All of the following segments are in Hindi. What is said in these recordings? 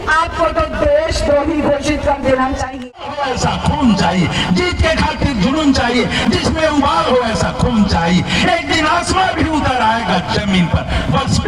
आपको तो देशद्रोही घोषित कर देना चाहिए। ऐसा खून चाहिए, जीत के खातिर जुनून चाहिए, जिसमें उबाल हो ऐसा खून चाहिए। एक दिन आसमान भी उतर आएगा जमीन पर। बस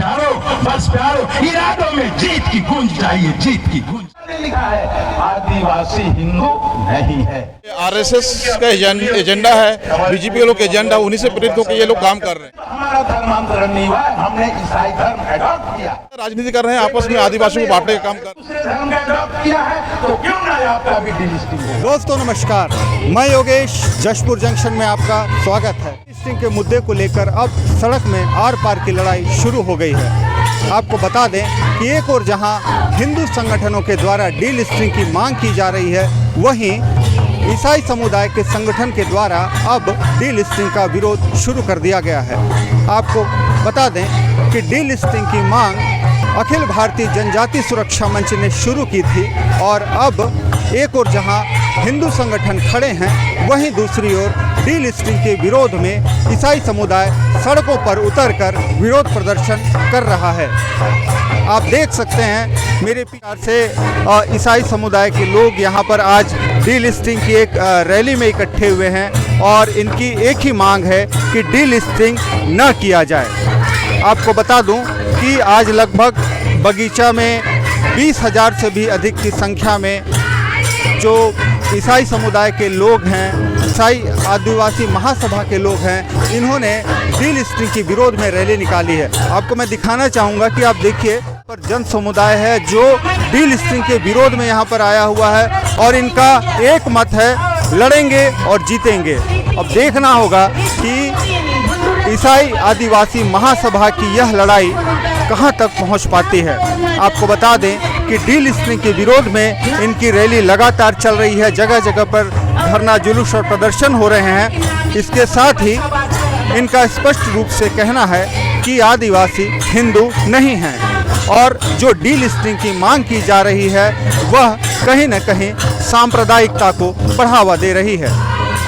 प्यारो इरादों में जीत की गूंज चाहिए, जीत की गूंज। लिखा है आदिवासी हिंदू नहीं है। आरएसएस का एजेंडा है, बीजेपी लोग एजेंडा, उन्हीं से प्रेरित होकर ये लोग काम कर रहे हैं। हमारा धर्मांतरण नहीं हुआ, हमने ईसाई धर्म एडॉप्ट किया। राजनीति कर रहे हैं, आपस में आदिवासियों को बांटने का काम कर रहे हैं। दूसरे धर्म का एडॉप्ट किया है तो क्यों ना आपका भी डिलिस्टिंग हो। दोस्तों नमस्कार, मैं योगेश जशपुर जंक्शन में आपका स्वागत है। डिलिस्टिंग के मुद्दे को लेकर अब सड़क में आर पार की लड़ाई शुरू हो गई है। आपको बता दें कि एक और जहां हिंदू संगठनों के द्वारा डीलिस्टिंग की मांग की जा रही है, वहीं ईसाई समुदाय के संगठन के द्वारा अब डीलिस्टिंग का विरोध शुरू कर दिया गया है। आपको बता दें कि डीलिस्टिंग की मांग अखिल भारतीय जनजाति सुरक्षा मंच ने शुरू की थी और अब एक और जहां हिंदू संगठन खड़े हैं, वहीं दूसरी ओर डीलिस्टिंग के विरोध में ईसाई समुदाय सड़कों पर उतरकर विरोध प्रदर्शन कर रहा है। आप देख सकते हैं मेरे प्यार से ईसाई समुदाय के लोग यहाँ पर आज डीलिस्टिंग की एक रैली में इकट्ठे हुए हैं और इनकी एक ही मांग है कि डीलिस्टिंग न किया जाए। आपको बता दूं कि आज लगभग बगीचा में 20,000 से भी अधिक की संख्या में जो ईसाई समुदाय के लोग हैं, ईसाई आदिवासी महासभा के लोग हैं, इन्होंने डीलिस्टिंग की विरोध में रैली निकाली है। आपको मैं दिखाना चाहूँगा कि आप देखिए पर जन समुदाय है जो डीलिस्टिंग के विरोध में यहाँ पर आया हुआ है और इनका एक मत है, लड़ेंगे और जीतेंगे। अब देखना होगा कि ईसाई आदिवासी महासभा की यह लड़ाई कहां तक पहुंच पाती है। आपको बता दें कि डीलिस्टिंग के विरोध में इनकी रैली लगातार चल रही है, जगह जगह पर धरना जुलूस और प्रदर्शन हो रहे हैं। इसके साथ ही इनका स्पष्ट रूप से कहना है कि आदिवासी हिंदू नहीं हैं और जो डीलिस्टिंग की मांग की जा रही है वह कहीं न कहीं सांप्रदायिकता को बढ़ावा दे रही है।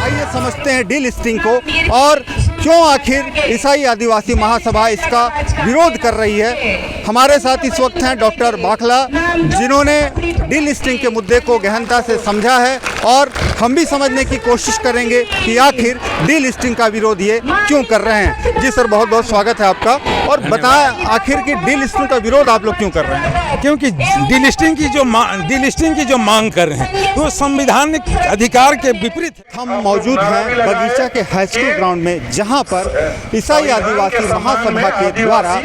आइए समझते हैं डीलिस्टिंग को और क्यों आखिर ईसाई आदिवासी महासभा इसका विरोध कर रही है। हमारे साथ इस वक्त हैं डॉक्टर बाखला, जिन्होंने डीलिस्टिंग के मुद्दे को गहनता से समझा है और हम भी समझने की कोशिश करेंगे कि आखिर डीलिस्टिंग का विरोध ये क्यों कर रहे हैं। जी सर, बहुत बहुत स्वागत है आपका। और बताएं आखिर की डीलिस्टिंग का विरोध आप लोग क्यों कर रहे हैं। क्योंकि डीलिस्टिंग की जो मांग कर रहे हैं वो संवैधानिक अधिकार के विपरीत है। हम मौजूद हैं बगीचा के हाई स्कूल ग्राउंड में, जहां पर ईसाई आदिवासी महासभा के द्वारा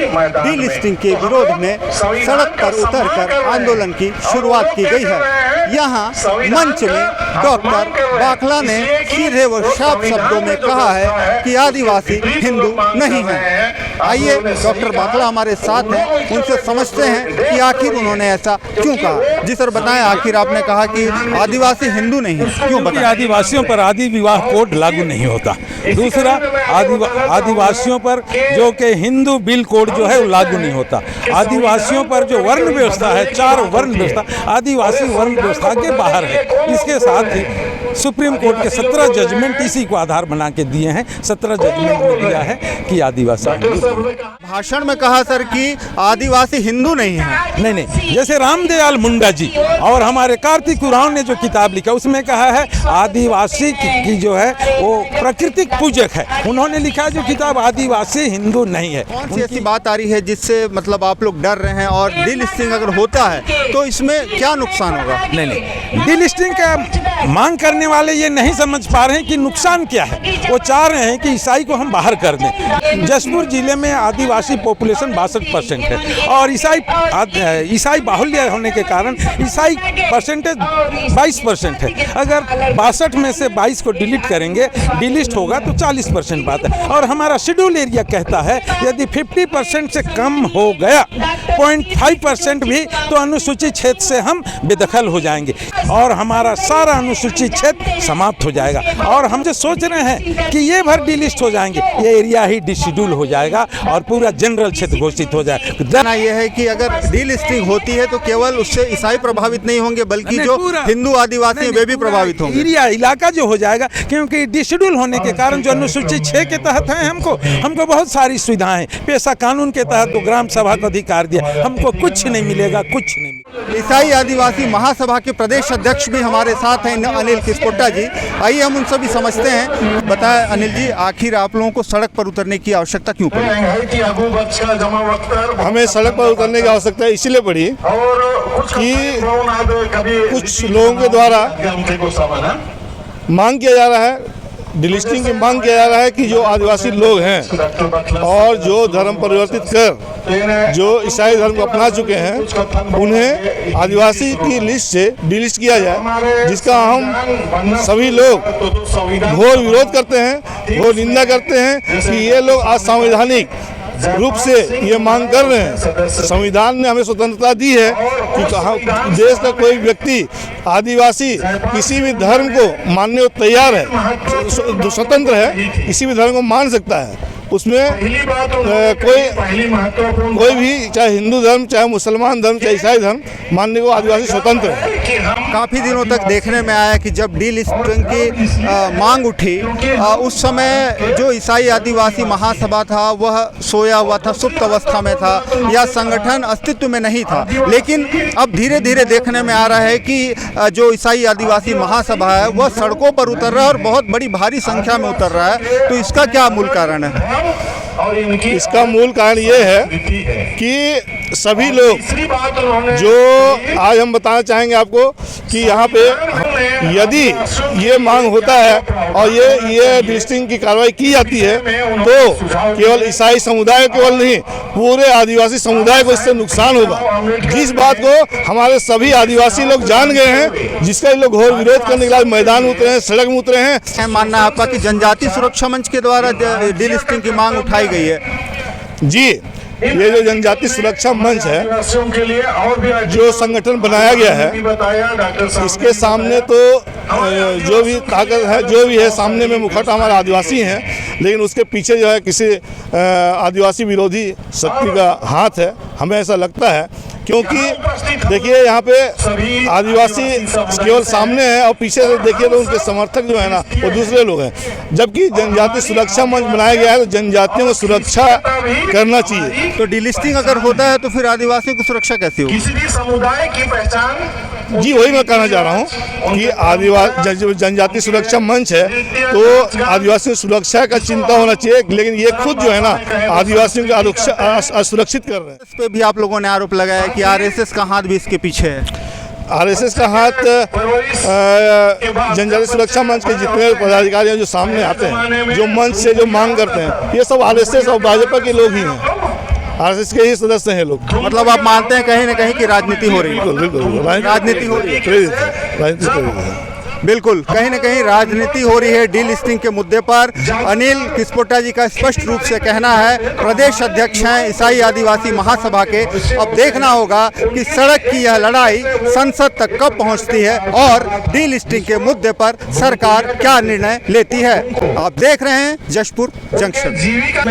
डीलिस्टिंग के विरोध में सड़क पर उतरकर आंदोलन की शुरुआत की गई है। यहाँ मंच में डॉक्टर बाखला ने सीधे व साफ शब्दों में कहा है कि आदिवासी हिंदू नहीं है। आइए डॉक्टर बाखला हमारे साथ हैं, उनसे समझते हैं कि आखिर उन्होंने ऐसा क्यों कहा। जी सर, बताएं आखिर आपने कहा कि आदिवासी हिंदू नहीं है, क्यों बताएं। आदिवासियों पर आदि विवाह कोड लागू नहीं होता। दूसरा, आदिवासियों पर जो कि हिंदू बिल कोड जो है वो लागू नहीं होता। आदिवासियों पर जो वर्ण व्यवस्था है, 4 वर्ण व्यवस्था, आदिवासी वर्ण व्यवस्था के बाहर है। इसके साथ ही सुप्रीम कोर्ट के 17 जजमेंट इसी को आधार बना के दिए हैं। 17 जजमेंट में दिया है कि आदिवासी भाषण में कहा सर कि आदिवासी हिंदू नहीं है। नहीं, जैसे रामदयाल मुंडा जी और हमारे कार्तिक उरांव ने जो किताब लिखा उसमें कहा है आदिवासी की जो है वो प्राकृतिक पूजक है। उन्होंने लिखा जो किताब आदिवासी हिंदू नहीं है। कौन सी ऐसी बात आ रही है जिससे मतलब आप लोग डर रहे हैं और डीलिस्टिंग अगर होता है तो इसमें क्या नुकसान होगा। नहीं, डीलिस्टिंग का मांग करने वाले ये नहीं समझ पा रहे हैं कि नुकसान क्या है। वो चाह रहे हैं कि ईसाई को हम बाहर कर दें। जशपुर जिले में आदिवासी पॉपुलेशन 62% है और ईसाई बाहुल्य होने के कारण ईसाई परसेंटेज 22% है। अगर 62 में से 22 को डिलीट करेंगे, डिलिस्ट होगा तो 40% बात है। और हमारा शेड्यूल एरिया कहता है यदि 50% से कम हो गया 0.5% भी तो अनुसूचित क्षेत्र से हम बेदखल हो जाएंगे और हमारा सारा अनुसूचित क्षेत्र समाप्त हो जाएगा। और हम जो सोच रहे हैं कि ये भर डिलिस्ट हो जाएंगे, ये एरिया ही डिशेड्यूल हो जाएगा और पूरा जनरल क्षेत्र घोषित हो जाएगा। कहना यह है कि अगर डीलिस्टिंग होती है तो केवल उससे ईसाई प्रभावित नहीं होंगे बल्कि जो हिंदू आदिवासी वे भी प्रभावित होंगे। एरिया इलाका जो हो जाएगा, क्योंकि डिशेड्यूल होने के कारण जो अनुसूचित 6 के तहत है हमको बहुत सारी सुविधाएं, पेशा कानून के तहत तो ग्राम सभा को अधिकार दिया, हमको कुछ नहीं मिलेगा, कुछ नहीं। ईसाई आदिवासी महासभा के प्रदेश अध्यक्ष भी हमारे साथ हैं अनिल किस्पोट्टा जी। आइए हम उनसे भी समझते हैं। बताएं अनिल जी, आखिर आप लोगों को सड़क पर उतरने की आवश्यकता क्यों पड़ी? हमें सड़क पर उतरने की आवश्यकता इसलिए पड़ी कि कुछ लोगों के द्वारा मांग किया जा रहा है, डिलिस्टिंग की मांग किया जा रहा है कि जो आदिवासी लोग हैं और जो धर्म परिवर्तित कर जो ईसाई धर्म को अपना चुके हैं उन्हें आदिवासी की लिस्ट से डिलिस्ट किया जाए, जिसका हम सभी लोग घोर विरोध करते हैं, घोर निंदा करते हैं कि ये लोग असंवैधानिक रूप से ये मांग कर रहे हैं। संविधान ने हमें स्वतंत्रता दी है कि देश का कोई व्यक्ति आदिवासी किसी भी धर्म को मानने को तैयार है, स्वतंत्र है, किसी भी धर्म को मान सकता है। उसमें कोई भी चाहे हिंदू धर्म, चाहे मुसलमान धर्म, चाहे ईसाई धर्म मानने को आदिवासी स्वतंत्र है। काफ़ी दिनों तक देखने में आया कि जब डीलिस्टिंग की मांग उठी उस समय जो ईसाई आदिवासी महासभा था वह सोया हुआ था, सुप्त अवस्था में था या संगठन अस्तित्व में नहीं था। लेकिन अब धीरे धीरे देखने में आ रहा है कि जो ईसाई आदिवासी महासभा है वह सड़कों पर उतर रहा है और बहुत बड़ी भारी संख्या में उतर रहा है। तो इसका क्या मूल कारण है? इसका मूल कारण ये है कि सभी लोग जो आज हम बताना चाहेंगे आपको कि यहाँ पे यदि ये मांग होता है और ये डिलिस्टिंग की कार्रवाई की जाती है तो केवल ईसाई समुदाय केवल नहीं, पूरे आदिवासी समुदाय को इससे नुकसान होगा। जिस बात को हमारे सभी आदिवासी लोग जान गए हैं, जिसका ये लोग घोर विरोध करने के लिए मैदान में उतरे हैं, सड़क में उतरे हैं। मानना है आपका कि जनजातीय सुरक्षा मंच के द्वारा डीलिस्टिंग की मांग उठाई गई है? जी, ये जो जनजाति सुरक्षा मंच है, जो संगठन बनाया गया है, इसके सामने तो जो भी ताकत है, जो भी है, सामने में मुखट हमारे आदिवासी हैं, लेकिन उसके पीछे जो है किसी आदिवासी विरोधी शक्ति का हाथ है, हमें ऐसा लगता है। क्योंकि देखिए यहाँ पे आदिवासी केवल सामने है और पीछे से देखिए तो उनके समर्थक जो है ना वो दूसरे लोग हैं, जबकि जनजाति सुरक्षा मंच बनाया गया है तो जनजातियों को सुरक्षा करना चाहिए। तो डिलिस्टिंग अगर होता है तो फिर आदिवासियों की सुरक्षा कैसे होगी? किसी भी समुदाय की पहचान, जी वही मैं कहना चाह रहा हूँ कि आदिवासी जनजाति सुरक्षा मंच है तो आदिवासियों की सुरक्षा का चिंता होना चाहिए, लेकिन ये खुद जो है ना आदिवासियों को असुरक्षित कर रहे हैं। इस पे भी आप लोगों ने आरोप लगाया कि आरएसएस का हाथ भी इसके पीछे है। आरएसएस का हाथ जनजाति सुरक्षा मंच के जितने पदाधिकारी हैं जो सामने आते हैं, जो मंच से जो मांग करते हैं, ये सब आरएसएस और भाजपा के लोग ही हैं, आरएसएस के ही सदस्य हैं लोग। मतलब आप मानते हैं कहीं ना कहीं की राजनीति हो रही है? बिल्कुल राजनीति हो रही है, राजनीति है। बिल्कुल कहीं ना कहीं राजनीति हो रही है डीलिस्टिंग के मुद्दे पर। अनिल किस्पोट्टा जी का स्पष्ट रूप से कहना है, प्रदेश अध्यक्ष हैं ईसाई आदिवासी महासभा के। अब देखना होगा कि सड़क की यह लड़ाई संसद तक कब पहुंचती है और डीलिस्टिंग के मुद्दे पर सरकार क्या निर्णय लेती है। आप देख रहे हैं जशपुर जंक्शन।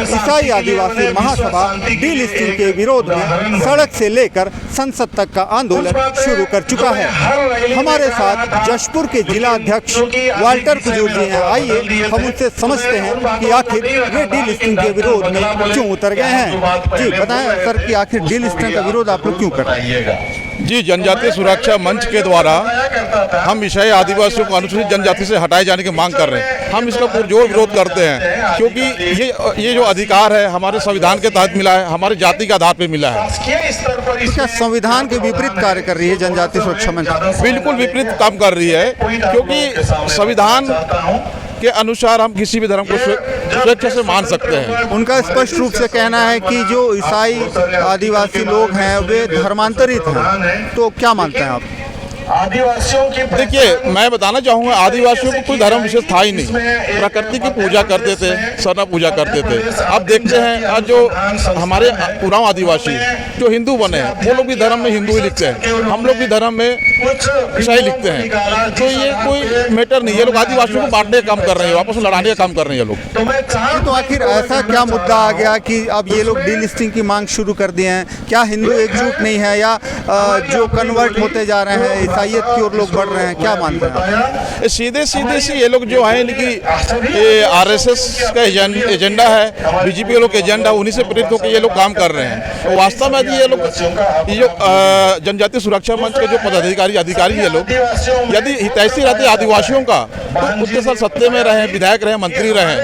ईसाई आदिवासी महासभा डीलिस्टिंग के विरोध में सड़क से लेकर संसद तक का आंदोलन शुरू कर चुका है। हमारे साथ जशपुर के जिला अध्यक्ष वाल्टर कुजूर जी हैं। आइए हम उनसे समझते हैं कि आखिर वे डीलिस्टिंग के विरोध में क्यों उतर गए हैं। जी बताएं सर कि आखिर डीलिस्टिंग का विरोध आप लोग क्यों कर रहे हैं? जी, जनजातीय सुरक्षा मंच के द्वारा हम ईसाई आदिवासियों को अनुसूचित जनजाति से हटाए जाने की मांग कर रहे हैं। हम इसका पुरजोर विरोध करते हैं क्योंकि ये जो अधिकार है हमारे संविधान के तहत मिला है, हमारी जाति के आधार पर मिला है। तो क्या संविधान के विपरीत कार्य कर रही है जनजातीय सुरक्षा मंच? बिल्कुल विपरीत काम कर रही है, क्योंकि संविधान के अनुसार हम किसी भी धर्म को स्वेच्छा से मान सकते हैं। उनका स्पष्ट रूप से कहना है कि जो ईसाई आदिवासी लोग हैं वे धर्मांतरित हैं। तो क्या मानते हैं आप? आदिवासियों की देखिए, मैं बताना चाहूँगा, आदिवासियों को कोई धर्म विशेष था ही नहीं। प्रकृति की पूजा करते थे, सरना पूजा करते थे। अब देखते हैं आज जो हमारे पुराने आदिवासी जो हिंदू बने हैं, वो लोग भी धर्म में हिंदू ही लिखते हैं, हम लोग भी धर्म में ईसाई लिखते हैं। तो ये कोई मैटर नहीं, ये लोग आदिवासियों को बांटने का काम कर रहे हैं, आपस में लड़ाने का काम कर रहे हैं ये लोग। तो आखिर ऐसा क्या मुद्दा आ गया कि अब ये लोग डीलिस्टिंग की मांग शुरू कर दिए हैं? क्या हिंदू एकजुट नहीं है या जो कन्वर्ट होते जा रहे हैं ईसाई ईसाइयत की ओर लोग बढ़ रहे हैं, क्या मानते हैं आप? सीधे सीधे से ये लोग जो हैं कि आरएसएस का एजेंडा है, बीजेपी के लोग एजेंडा, उन्हीं से प्रेरित होकर ये लोग काम कर रहे हैं। और वास्तव में ये लोग ये जो जनजातीय सुरक्षा मंच के जो पदाधिकारी अधिकारी ये लोग यदि हितैषी रहते आदिवासियों का तो उतने साल सत्ते में रहे, विधायक रहे, मंत्री रहे,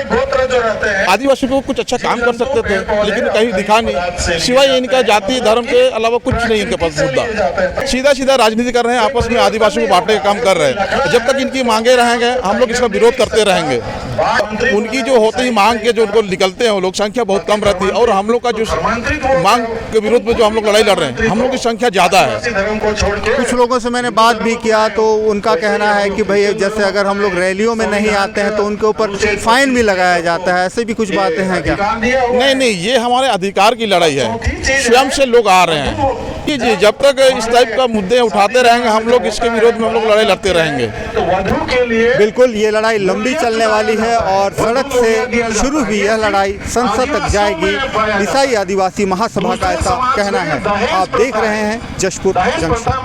आदिवासियों को कुछ अच्छा काम कर सकते थे, लेकिन कहीं दिखा नहीं, सिवाय इनका जाति धर्म के अलावा कुछ नहीं इनके पास मुद्दा। सीधा सीधा राजनीति कर रहे हैं, आपस में आदिवासियों को बांटने का काम कर रहे हैं। जब तक इनकी मांगे रहेंगे हम लोग इसका विरोध करते रहेंगे। उनकी जो होती ही मांग के जो उनको निकलते हैं वो लोग संख्या बहुत कम रहती है, और हम लोग का जो मांग के विरोध में जो हम लोग लड़ाई लड़ रहे हैं हम लोग की संख्या ज़्यादा है। कुछ लोगों से मैंने बात भी किया तो उनका कहना है कि भाई जैसे अगर हम लोग रैलियों में नहीं आते हैं तो उनके ऊपर फाइन भी लगाया जाता है, ऐसे भी कुछ बातें हैं क्या? नहीं, ये हमारे अधिकार की लड़ाई है, स्वयं से लोग आ रहे हैं जी। जब तक इस टाइप का मुद्दे उठाते रहेंगे हम लोग इसके विरोध में हम लोग लड़ाई लड़ते रहेंगे। बिल्कुल, ये लड़ाई लंबी चलने वाली है और सड़क से शुरू हुई यह लड़ाई संसद तक जाएगी, ईसाई आदिवासी महासभा का ऐसा कहना है। आप देख रहे हैं जशपुर जंक्शन।